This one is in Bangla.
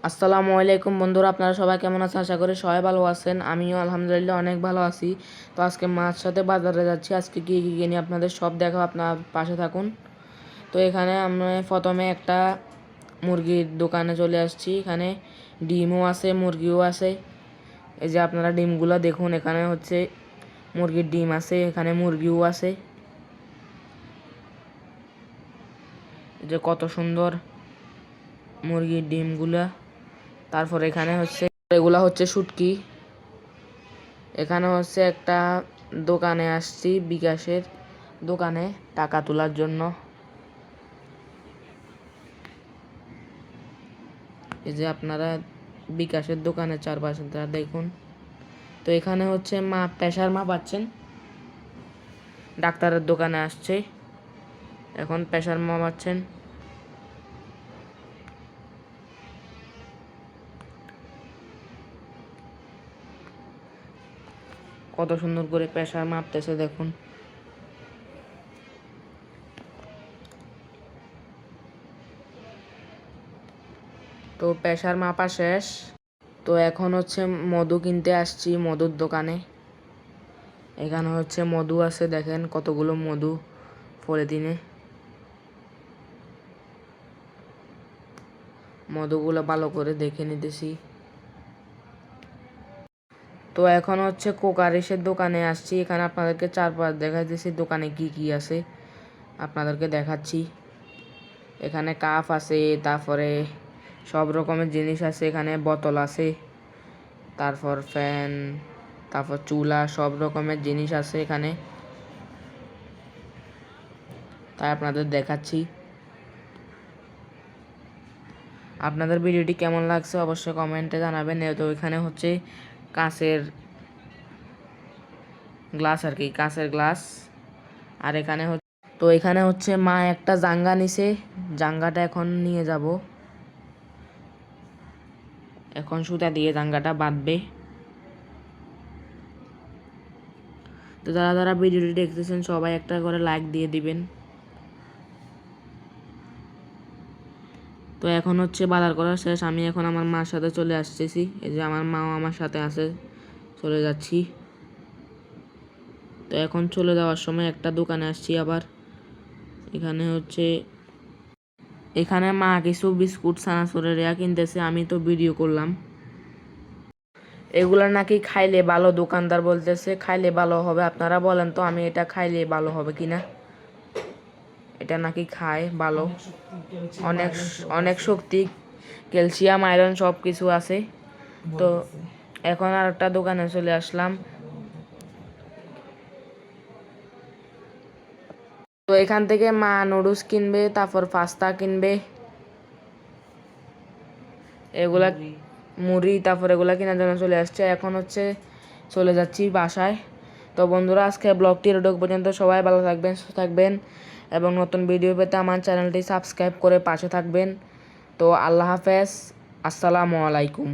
আসসালামু আলাইকুম বন্ধুরা, আপনারা সবাই কেমন আছেন? আশা করি সবাই ভালো আছেন। আমিও আলহামদুলিল্লাহ অনেক ভালো আছি। তো আজকে মার সাথে বাজারে যাচ্ছি। আজকে কী কী কিনি আপনাদের সব দেখাবো, আপনার পাশে থাকুন। তো এখানে আমরা প্রথমে একটা মুরগির দোকানে চলে আসছি। এখানে ডিমও আছে, মুরগিও আছে। এই যে আপনারা ডিমগুলো দেখুন, এখানে হচ্ছে মুরগির ডিম আছে, এখানে মুরগিও আছে। যে কত সুন্দর মুরগির ডিমগুলা। তারপর এখানে হচ্ছে এগুলা হচ্ছে শুটকি। এখানে হচ্ছে একটা দোকানে আসছি, বিকাশের দোকানে টাকা তোলার জন্য। এই যে আপনারা বিকাশের দোকানে চারপাশে দেখুন। তো এখানে হচ্ছে প্রেসার মাপাচ্ছেন, ডাক্তারের দোকানে আসছে, এখন প্রেসার মাপাচ্ছেন। কত সুন্দর করে প্রেসার মাপতেছে দেখুন। তো প্রেসার মাপা শেষ। তো এখন হচ্ছে মধু কিনতে আসছি মধুর দোকানে। এখানে হচ্ছে মধু আছে, দেখেন কতগুলো মধু পলিথিনে। মধুগুলো ভালো করে দেখে নিতেছি। তো এখন হচ্ছে কোকারিসের দোকানে আসছি। এখানে আপনাদেরকে চারপাশ দেখাইতেছি দোকানে কি কি আছে আপনাদেরকে দেখাচ্ছি। এখানে কাপ আছে, তারপরে সব রকমের জিনিস আছে। এখানে বোতল আছে, তারপর ফ্যান, তারপর চুলা, সব রকমের জিনিস আছে এখানে, তাই আপনাদের দেখাচ্ছি। আপনাদের ভিডিওটি কেমন লাগছে অবশ্যই কমেন্টে জানাবেন। তো এখানে হচ্ছে কাঁচের গ্লাস আর কি, কাঁচের গ্লাস। আর এখানে তো এখানে হচ্ছে মা একটা জাঙ্গা নিছে, জাঙ্গাটা এখন নিয়ে যাব। এখন সুতা দিয়ে জাঙ্গাটা বাঁধবে। তো যারা যারা ভিডিওটি দেখতেছেন সবাই একটা করে লাইক দিয়ে দিবেন। তো এখন হচ্ছে বাজার করা শেষ, আমি এখন আমার মার সাথে চলে আসতেছি। এই যে আমার মাও আমার সাথে আছে, চলে যাচ্ছি। তো এখন চলে যাওয়ার সময় একটা দোকানে আসছি আবার। এখানে মা কিছু বিস্কুট চানাচুরের কিনতেছে, আমি তো ভিডিও করলাম। এগুলা নাকি খাইলে ভালো, দোকানদার বলতেছে খাইলে ভালো হবে। আপনারা বলেন তো আমি এটা খাইলে ভালো হবে কিনা। এটা নাকি খায় ভালো, অনেক অনেক শক্তি, ক্যালসিয়াম, আয়রন সব কিছু আছে। তো এখন আর একটা দোকানে চলে আসলাম। তো এখান থেকে মা নুডলস কিনবে, তারপর পাস্তা কিনবে, এগুলা মুড়ি, তারপর এগুলা কেনার জন্য চলে আসছে। এখন হচ্ছে চলে যাচ্ছি বাসায়। তো বন্ধুরা, আজকে ব্লগটি এতটুকু পর্যন্ত। সবাই ভালো থাকবেন, সুস্থ থাকবেন এবং নতুন ভিডিও পেতে আমার চ্যানেলটি সাবস্ক্রাইব করে পাশে থাকবেন। তো আল্লাহ হাফেজ, আসসালামু আলাইকুম।